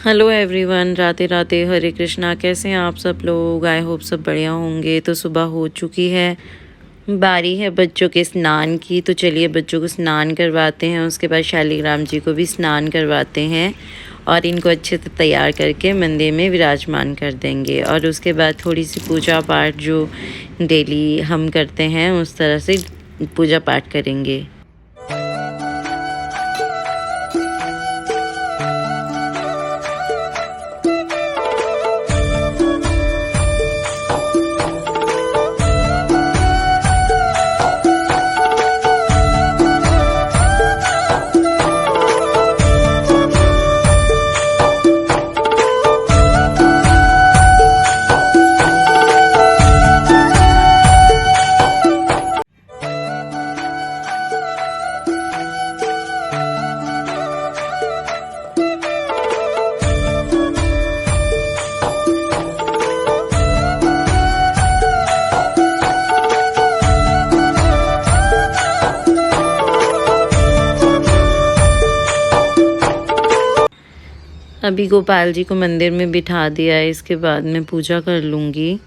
Hello everyone, Radhe Radhe, हरे कृष्णा। कैसे हैं आप सब लोग? आई होप सब बढ़िया होंगे। तो सुबह हो चुकी है, बारी है बच्चों के स्नान की। तो चलिए बच्चों को स्नान करवाते हैं, उसके बाद शालिग्राम जी को भी स्नान करवाते हैं और इनको अच्छे से तैयार करके मंदिर में विराजमान कर देंगे। और उसके बाद थोड़ी सी पूजा पाठ जो डेली हम करते हैं उस तरह से पूजा पाठ करेंगे। अभी गोपाल जी को मंदिर में बिठा दिया है, इसके बाद मैं पूजा कर लूँगी।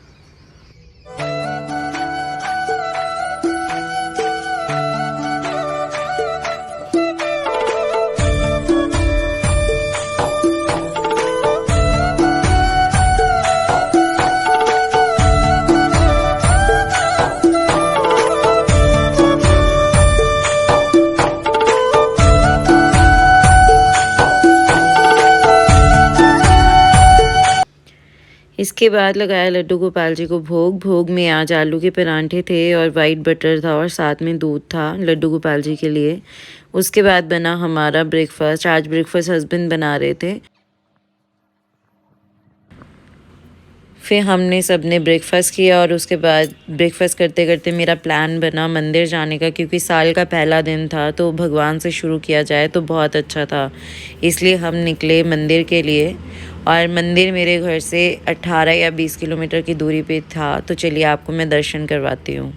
इसके बाद लगाया लड्डू गोपाल जी को भोग। भोग में आज आलू के परांठे थे और वाइट बटर था और साथ में दूध था लड्डू गोपाल जी के लिए। उसके बाद बना हमारा ब्रेकफास्ट। आज ब्रेकफास्ट हस्बैंड बना रहे थे। फिर हमने सब ने ब्रेकफास्ट किया और उसके बाद ब्रेकफास्ट करते करते मेरा प्लान बना मंदिर जाने का, क्योंकि साल का पहला दिन था तो भगवान से शुरू किया जाए तो बहुत अच्छा था। इसलिए हम निकले मंदिर के लिए और मंदिर मेरे घर से 18 या 20 किलोमीटर की दूरी पे था। तो चलिए आपको मैं दर्शन करवाती हूँ।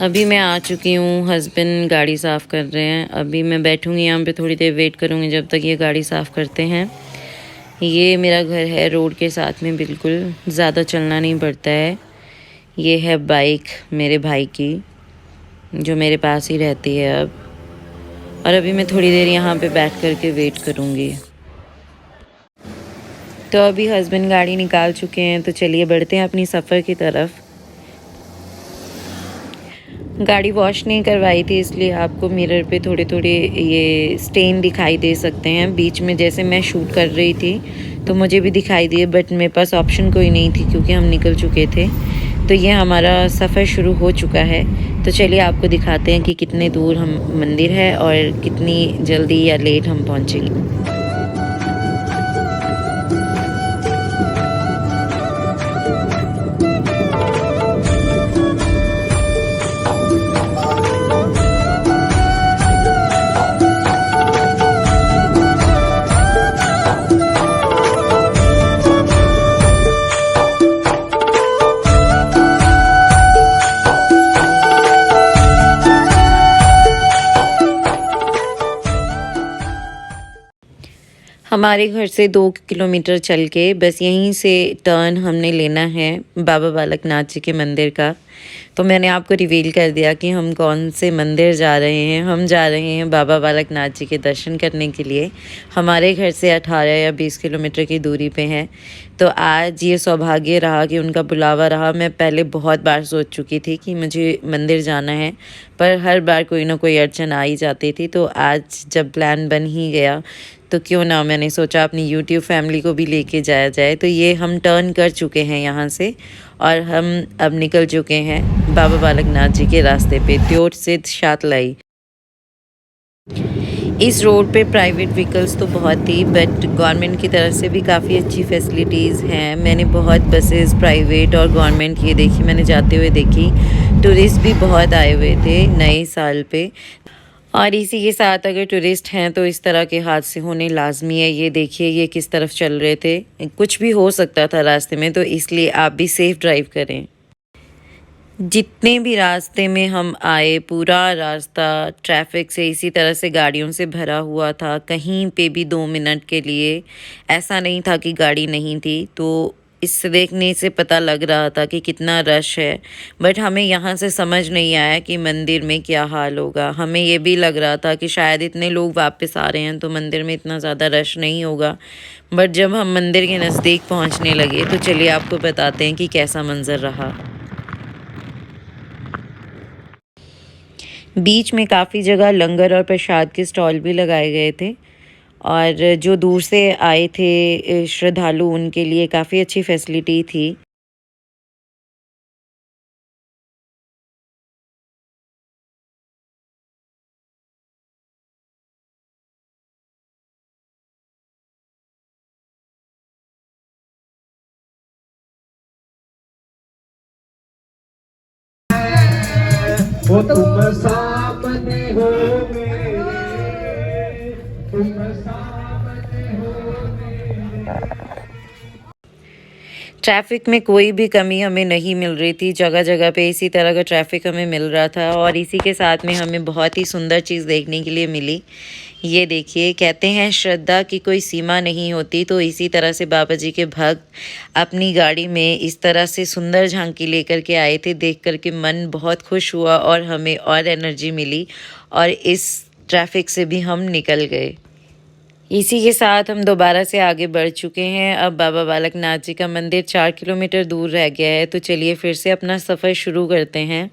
अभी मैं आ चुकी हूँ, हस्बैंड गाड़ी साफ़ कर रहे हैं। अभी मैं बैठूँगी यहाँ पे, थोड़ी देर वेट करूँगी जब तक ये गाड़ी साफ़ करते हैं। ये मेरा घर है रोड के साथ में, बिल्कुल ज़्यादा चलना नहीं पड़ता है। ये है बाइक मेरे भाई की जो मेरे पास ही रहती है अब। और अभी मैं थोड़ी देर यहाँ पे बैठ कर के वेट करूँगी। तो अभी हस्बैंड गाड़ी निकाल चुके हैं, तो चलिए बढ़ते हैं अपनी सफ़र की तरफ। गाड़ी वॉश नहीं करवाई थी इसलिए आपको मिरर पे थोड़े थोड़े ये स्टेन दिखाई दे सकते हैं। बीच में जैसे मैं शूट कर रही थी तो मुझे भी दिखाई दिए, बट मेरे पास ऑप्शन कोई नहीं थी क्योंकि हम निकल चुके थे। तो ये हमारा सफ़र शुरू हो चुका है। तो चलिए आपको दिखाते हैं कि कितने दूर हम मंदिर है और कितनी जल्दी या लेट हम पहुँचेंगे। हमारे घर से 2 किलोमीटर चल के बस यहीं से टर्न हमने लेना है बाबा बालकनाथ जी के मंदिर का। तो मैंने आपको रिवील कर दिया कि हम कौन से मंदिर जा रहे हैं। हम जा रहे हैं बाबा बालकनाथ जी के दर्शन करने के लिए। हमारे घर से 18 या 20 किलोमीटर की दूरी पे हैं। तो आज ये सौभाग्य रहा कि उनका बुलावा रहा। मैं पहले बहुत बार सोच चुकी थी कि मुझे मंदिर जाना है, पर हर बार कोई ना कोई अड़चन आ ही जाती थी। तो आज जब प्लान बन ही गया तो क्यों ना, मैंने सोचा अपनी यूट्यूब फैमिली को भी लेके जाया जाए। तो ये हम टर्न कर चुके हैं यहाँ से और हम अब निकल चुके हैं बाबा बालकनाथ जी के रास्ते पे, त्योट से शातलाई। इस रोड पे प्राइवेट व्हीकल्स तो बहुत थी, बट गवर्नमेंट की तरफ से भी काफ़ी अच्छी फैसिलिटीज़ हैं। मैंने बहुत बसेस प्राइवेट और गवर्नमेंट की देखी, मैंने जाते हुए देखी। टूरिस्ट भी बहुत आए हुए थे नए साल पे। और इसी के साथ अगर टूरिस्ट हैं तो इस तरह के हादसे होने लाज़मी है। ये देखिए ये किस तरफ चल रहे थे, कुछ भी हो सकता था रास्ते में, तो इसलिए आप भी सेफ़ ड्राइव करें। जितने भी रास्ते में हम आए पूरा रास्ता ट्रैफिक से इसी तरह से गाड़ियों से भरा हुआ था। कहीं पे भी 2 मिनट के लिए ऐसा नहीं था कि गाड़ी नहीं थी। तो इससे देखने से पता लग रहा था कि कितना रश है। बट हमें यहाँ से समझ नहीं आया कि मंदिर में क्या हाल होगा। हमें ये भी लग रहा था कि शायद इतने लोग वापस आ रहे हैं तो मंदिर में इतना ज़्यादा रश नहीं होगा। बट जब हम मंदिर के नज़दीक पहुँचने लगे तो चलिए आपको बताते हैं कि कैसा मंज़र रहा। बीच में काफ़ी जगह लंगर और प्रसाद के स्टॉल भी लगाए गए थे और जो दूर से आए थे श्रद्धालु उनके लिए काफ़ी अच्छी फैसिलिटी थी। वो तुम सामने हो मेरे, तुम सामने हो मेरे। ट्रैफ़िक में कोई भी कमी हमें नहीं मिल रही थी, जगह-जगह पे इसी तरह का ट्रैफ़िक हमें मिल रहा था और इसी के साथ में हमें बहुत ही सुंदर चीज़ देखने के लिए मिली। ये देखिए, कहते हैं श्रद्धा की कोई सीमा नहीं होती, तो इसी तरह से बाबा जी के भक्त अपनी गाड़ी में इस तरह से सुंदर झांकी लेकर के आए थे। देख कर के मन बहुत खुश हुआ और हमें और एनर्जी मिली और इस ट्रैफ़िक से भी हम निकल गए। इसी के साथ हम दोबारा से आगे बढ़ चुके हैं। अब बाबा बालकनाथ जी का मंदिर 4 किलोमीटर दूर रह गया है, तो चलिए फिर से अपना सफ़र शुरू करते हैं।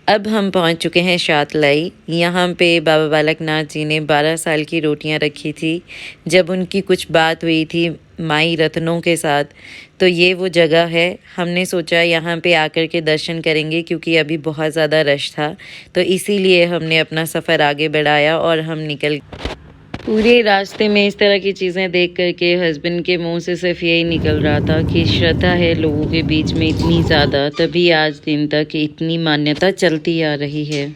अब हम पहुंच चुके हैं शातलाई। यहाँ पे बाबा बालकनाथ जी ने 12 साल की रोटियां रखी थी जब उनकी कुछ बात हुई थी माई रत्नों के साथ। तो ये वो जगह है। हमने सोचा यहाँ पे आकर के दर्शन करेंगे क्योंकि अभी बहुत ज़्यादा रश था, तो इसीलिए हमने अपना सफ़र आगे बढ़ाया और हम निकल। पूरे रास्ते में इस तरह की चीज़ें देख कर के हस्बैंड के मुंह से सिर्फ यही निकल रहा था कि श्रद्धा है लोगों के बीच में इतनी ज़्यादा, तभी आज दिन तक इतनी मान्यता चलती आ रही है।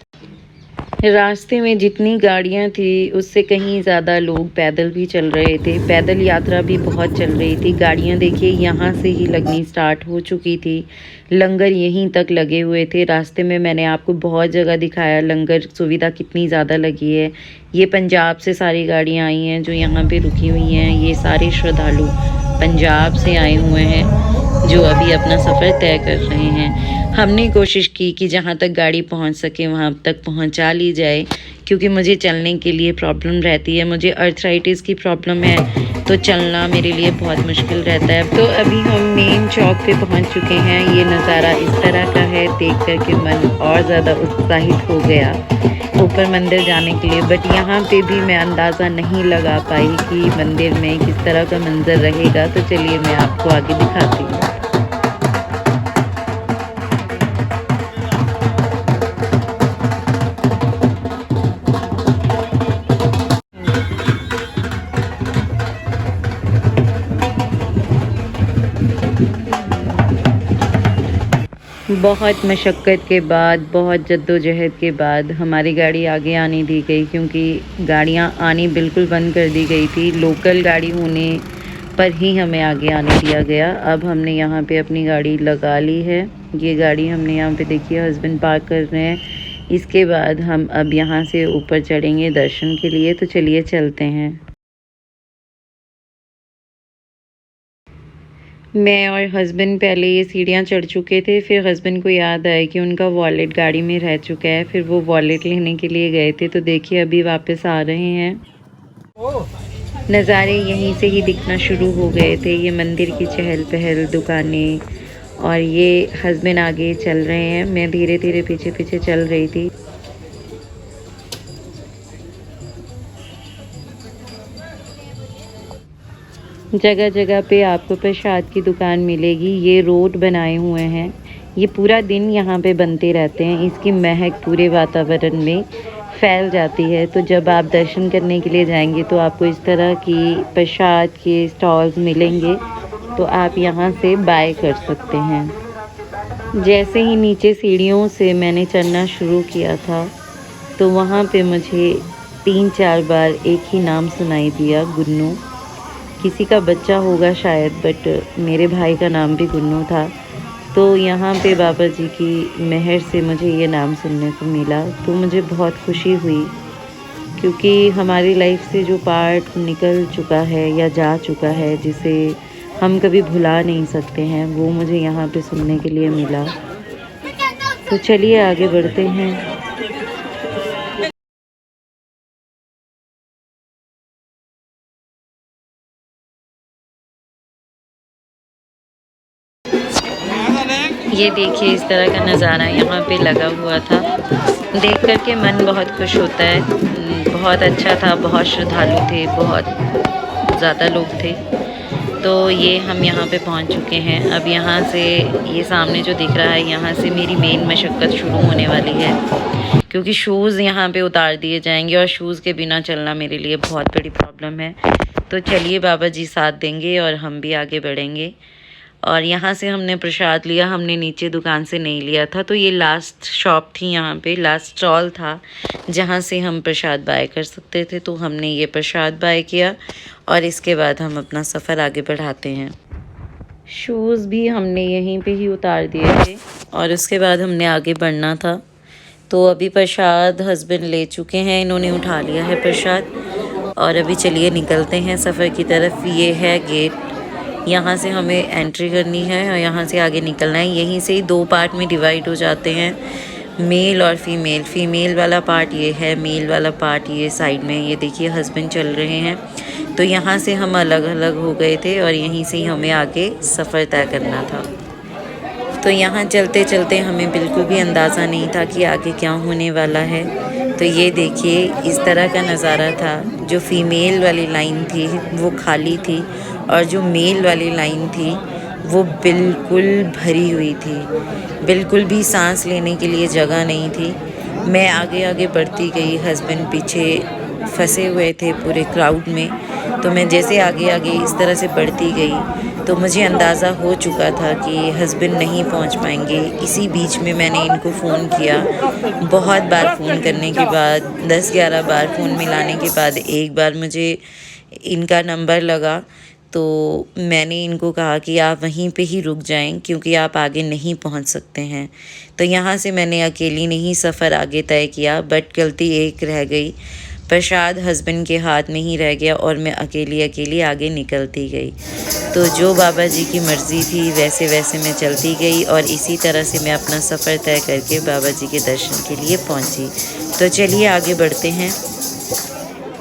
रास्ते में जितनी गाड़ियां थी उससे कहीं ज़्यादा लोग पैदल भी चल रहे थे। पैदल यात्रा भी बहुत चल रही थी। गाड़ियां देखिए यहाँ से ही लगनी स्टार्ट हो चुकी थी। लंगर यहीं तक लगे हुए थे। रास्ते में मैंने आपको बहुत जगह दिखाया लंगर सुविधा कितनी ज़्यादा लगी है। ये पंजाब से सारी गाड़ियाँ आई हैं जो यहाँ पे रुकी हुई हैं। ये सारे श्रद्धालु पंजाब से आए हुए हैं जो अभी अपना सफ़र तय कर रहे हैं। हमने कोशिश की कि जहाँ तक गाड़ी पहुँच सके वहाँ तक पहुँचा ली जाए, क्योंकि मुझे चलने के लिए प्रॉब्लम रहती है। मुझे अर्थराइटिस की प्रॉब्लम है, तो चलना मेरे लिए बहुत मुश्किल रहता है। तो अभी हम मेन चौक पे पहुँच चुके हैं। ये नज़ारा इस तरह का है, देख कर के मन और ज़्यादा उत्साहित हो गया ऊपर मंदिर जाने के लिए। बट यहाँ पे भी मैं अंदाज़ा नहीं लगा पाई कि मंदिर में किस तरह का मंजर रहेगा। तो चलिए मैं आपको आगे दिखाती हूँ। बहुत मशक्क़त के बाद, बहुत जद्दोजहद के बाद हमारी गाड़ी आगे आने दी गई, क्योंकि गाड़ियाँ आनी बिल्कुल बंद कर दी गई थी। लोकल गाड़ी होने पर ही हमें आगे आने दिया गया। अब हमने यहाँ पे अपनी गाड़ी लगा ली है। ये गाड़ी हमने यहाँ पे देखिए हस्बैंड पार्क कर रहे हैं। इसके बाद हम अब यहाँ से ऊपर चढ़ेंगे दर्शन के लिए। तो चलिए चलते हैं। मैं और हस्बैंड पहले ये सीढ़ियाँ चढ़ चुके थे। फिर हस्बैंड को याद आया कि उनका वॉलेट गाड़ी में रह चुका है। फिर वो वॉलेट लेने के लिए गए थे। तो देखिए अभी वापस आ रहे हैं। नज़ारे यहीं से ही दिखना शुरू हो गए थे। ये मंदिर की चहल पहल, दुकानें, और ये हस्बैंड आगे चल रहे हैं। मैं धीरे धीरे पीछे पीछे चल रही थी। जगह जगह पे आपको प्रसाद की दुकान मिलेगी। ये रोड बनाए हुए हैं। ये पूरा दिन यहाँ पे बनते रहते हैं। इसकी महक पूरे वातावरण में फैल जाती है। तो जब आप दर्शन करने के लिए जाएंगे तो आपको इस तरह की प्रसाद के स्टॉल्स मिलेंगे, तो आप यहाँ से बाय कर सकते हैं। जैसे ही नीचे सीढ़ियों से मैंने चढ़ना शुरू किया था तो वहाँ पे मुझे 3-4 बार एक ही नाम सुनाई दिया, गुन्नू। किसी का बच्चा होगा शायद, बट मेरे भाई का नाम भी गुन्नू था। तो यहाँ पे बाबा जी की मेहर से मुझे ये नाम सुनने को मिला, तो मुझे बहुत खुशी हुई, क्योंकि हमारी लाइफ से जो पार्ट निकल चुका है या जा चुका है, जिसे हम कभी भुला नहीं सकते हैं, वो मुझे यहाँ पे सुनने के लिए मिला। तो चलिए आगे बढ़ते हैं। ये देखिए इस तरह का नज़ारा यहाँ पे लगा हुआ था। देख कर के मन बहुत खुश होता है। बहुत अच्छा था, बहुत श्रद्धालु थे, बहुत ज़्यादा लोग थे। तो ये हम यहाँ पे पहुँच चुके हैं। अब यहाँ से ये सामने जो दिख रहा है, यहाँ से मेरी मेन मशक्क़त शुरू होने वाली है, क्योंकि शूज़ यहाँ पे उतार दिए जाएंगे और शूज़ के बिना चलना मेरे लिए बहुत बड़ी प्रॉब्लम है। तो चलिए बाबा जी साथ देंगे और हम भी आगे बढ़ेंगे। और यहाँ से हमने प्रसाद लिया, हमने नीचे दुकान से नहीं लिया था। तो ये लास्ट शॉप थी, यहाँ पे लास्ट स्टॉल था जहाँ से हम प्रसाद बाय कर सकते थे। तो हमने ये प्रसाद बाय किया और इसके बाद हम अपना सफ़र आगे बढ़ाते हैं। शूज़ भी हमने यहीं पे ही उतार दिए थे और उसके बाद हमने आगे बढ़ना था। तो अभी प्रसाद हस्बैंड ले चुके हैं, इन्होंने उठा लिया है प्रसाद। और अभी चलिए निकलते हैं सफ़र की तरफ। ये है गेट, यहाँ से हमें एंट्री करनी है और यहाँ से आगे निकलना है। यहीं से ही 2 पार्ट में डिवाइड हो जाते हैं, मेल और फीमेल। फीमेल वाला पार्ट ये है, मेल वाला पार्ट ये साइड में। ये देखिए हस्बैंड चल रहे हैं। तो यहाँ से हम अलग अलग हो गए थे और यहीं से ही हमें आगे सफ़र तय करना था। तो यहाँ चलते चलते हमें बिल्कुल भी अंदाज़ा नहीं था कि आगे क्या होने वाला है। तो ये देखिए इस तरह का नज़ारा था। जो फ़ीमेल वाली लाइन थी वो खाली थी और जो मेल वाली लाइन थी वो बिल्कुल भरी हुई थी। बिल्कुल भी सांस लेने के लिए जगह नहीं थी। मैं आगे आगे बढ़ती गई, हस्बैंड पीछे फंसे हुए थे पूरे क्राउड में। तो मैं जैसे आगे आगे इस तरह से बढ़ती गई तो मुझे अंदाज़ा हो चुका था कि हस्बैंड नहीं पहुंच पाएंगे। इसी बीच में मैंने इनको फ़ोन किया। बहुत बार फ़ोन करने के बाद, 10-11 बार फ़ोन मिलाने के बाद एक बार मुझे इनका नंबर लगा। तो मैंने इनको कहा कि आप वहीं पे ही रुक जाएं, क्योंकि आप आगे नहीं पहुंच सकते हैं। तो यहाँ से मैंने अकेली नहीं सफ़र आगे तय किया, बट गलती एक रह गई। प्रसाद हस्बैंड के हाथ में ही रह गया और मैं अकेली आगे निकलती गई। तो जो बाबा जी की मर्ज़ी थी वैसे वैसे मैं चलती गई और इसी तरह से मैं अपना सफ़र तय करके बाबा जी के दर्शन के लिए पहुंची। तो चलिए आगे बढ़ते हैं।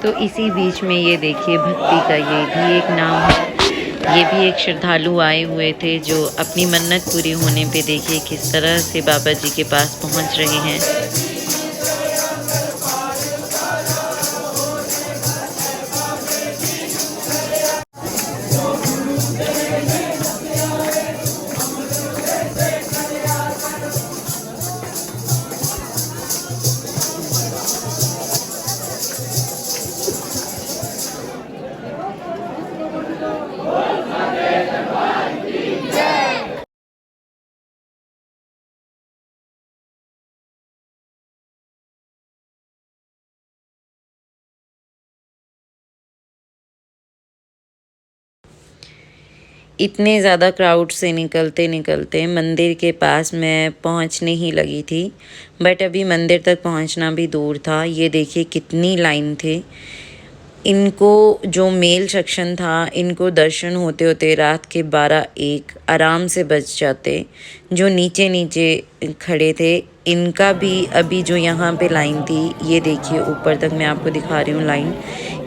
तो इसी बीच में ये देखिए भक्ति का ये भी एक नाम है। ये भी एक श्रद्धालु आए हुए थे जो अपनी मन्नत पूरी होने पे देखिए किस तरह से बाबा जी के पास पहुंच रहे हैं। इतने ज़्यादा क्राउड से निकलते निकलते मंदिर के पास मैं पहुंचने ही लगी थी, बट अभी मंदिर तक पहुंचना भी दूर था। ये देखिए कितनी लाइन थी। इनको जो मेल सेक्शन था, इनको दर्शन होते होते रात के 12-1 आराम से बज जाते। जो नीचे नीचे खड़े थे इनका भी अभी जो यहाँ पे लाइन थी, ये देखिए ऊपर तक मैं आपको दिखा रही हूँ लाइन।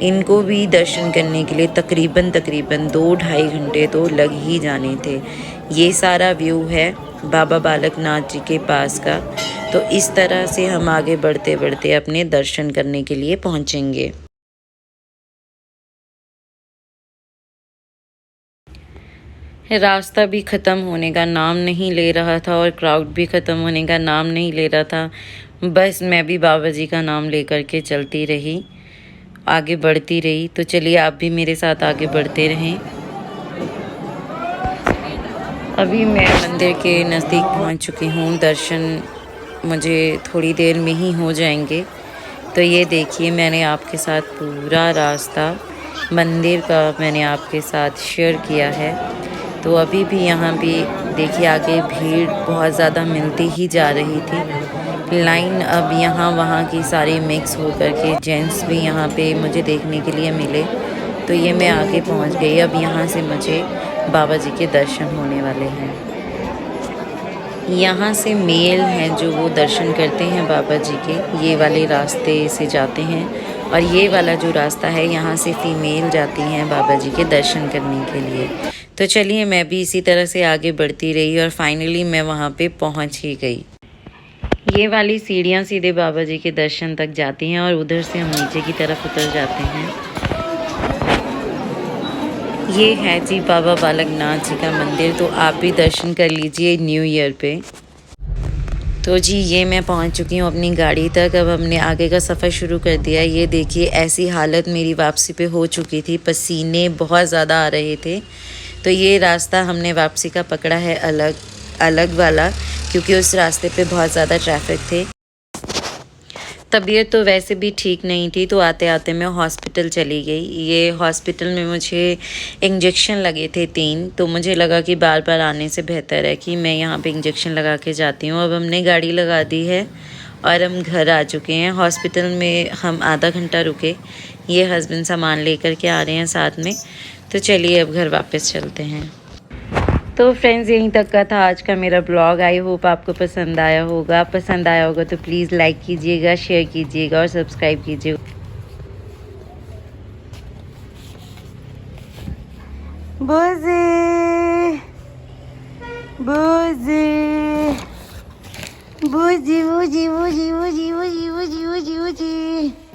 इनको भी दर्शन करने के लिए तकरीबन 2-2.5 घंटे तो लग ही जाने थे। ये सारा व्यू है बाबा बालकनाथ जी के पास का। तो इस तरह से हम आगे बढ़ते बढ़ते अपने दर्शन करने के लिए पहुँचेंगे। रास्ता भी ख़त्म होने का नाम नहीं ले रहा था और क्राउड भी ख़त्म होने का नाम नहीं ले रहा था। बस मैं भी बाबा जी का नाम लेकर के चलती रही, आगे बढ़ती रही। तो चलिए आप भी मेरे साथ आगे बढ़ते रहें। अभी मैं मंदिर के नज़दीक पहुंच चुकी हूं। दर्शन मुझे थोड़ी देर में ही हो जाएंगे। तो ये देखिए मैंने आपके साथ पूरा रास्ता मंदिर का मैंने आपके साथ शेयर किया है। तो अभी भी यहाँ भी देखिए आगे भीड़ बहुत ज़्यादा मिलती ही जा रही थी। लाइन अब यहाँ वहाँ की सारी मिक्स हो कर के जेंट्स भी यहाँ पे मुझे देखने के लिए मिले। तो ये मैं आगे पहुँच गई। अब यहाँ से मुझे बाबा जी के दर्शन होने वाले हैं। यहाँ से मेल हैं जो वो दर्शन करते हैं बाबा जी के, ये वाले रास्ते से जाते हैं। और ये वाला जो रास्ता है यहाँ से फीमेल जाती हैं बाबा जी के दर्शन करने के लिए। तो चलिए मैं भी इसी तरह से आगे बढ़ती रही और फाइनली मैं वहाँ पे पहुँच ही गई। ये वाली सीढ़ियाँ सीधे बाबा जी के दर्शन तक जाती हैं और उधर से हम नीचे की तरफ उतर जाते हैं। ये है जी बाबा बालकनाथ जी का मंदिर। तो आप भी दर्शन कर लीजिए न्यू ईयर पे। तो जी ये मैं पहुंच चुकी हूँ अपनी गाड़ी तक। अब हमने आगे का सफ़र शुरू कर दिया। ये देखिए ऐसी हालत मेरी वापसी पे हो चुकी थी, पसीने बहुत ज़्यादा आ रहे थे। तो ये रास्ता हमने वापसी का पकड़ा है अलग वाला, क्योंकि उस रास्ते पे बहुत ज़्यादा ट्रैफिक थे। तबीयत तो वैसे भी ठीक नहीं थी, तो आते आते मैं हॉस्पिटल चली गई। ये हॉस्पिटल में मुझे इंजेक्शन लगे थे 3, तो मुझे लगा कि बार बार आने से बेहतर है कि मैं यहाँ पे इंजेक्शन लगा के जाती हूँ। अब हमने गाड़ी लगा दी है और हम घर आ चुके हैं। हॉस्पिटल में हम आधा घंटा रुके। ये हस्बैंड सामान लेकर के आ रहे हैं साथ में। तो चलिए अब घर वापस चलते हैं। तो फ्रेंड्स यहीं तक का था आज का मेरा ब्लॉग। आई होप आपको पसंद आया होगा। पसंद आया होगा तो प्लीज़ लाइक कीजिएगा, शेयर कीजिएगा और सब्सक्राइब कीजिएगा। बोझे बोझे बोझे बोझे बोझे बोझे बोझे बोझे बोझे बोझे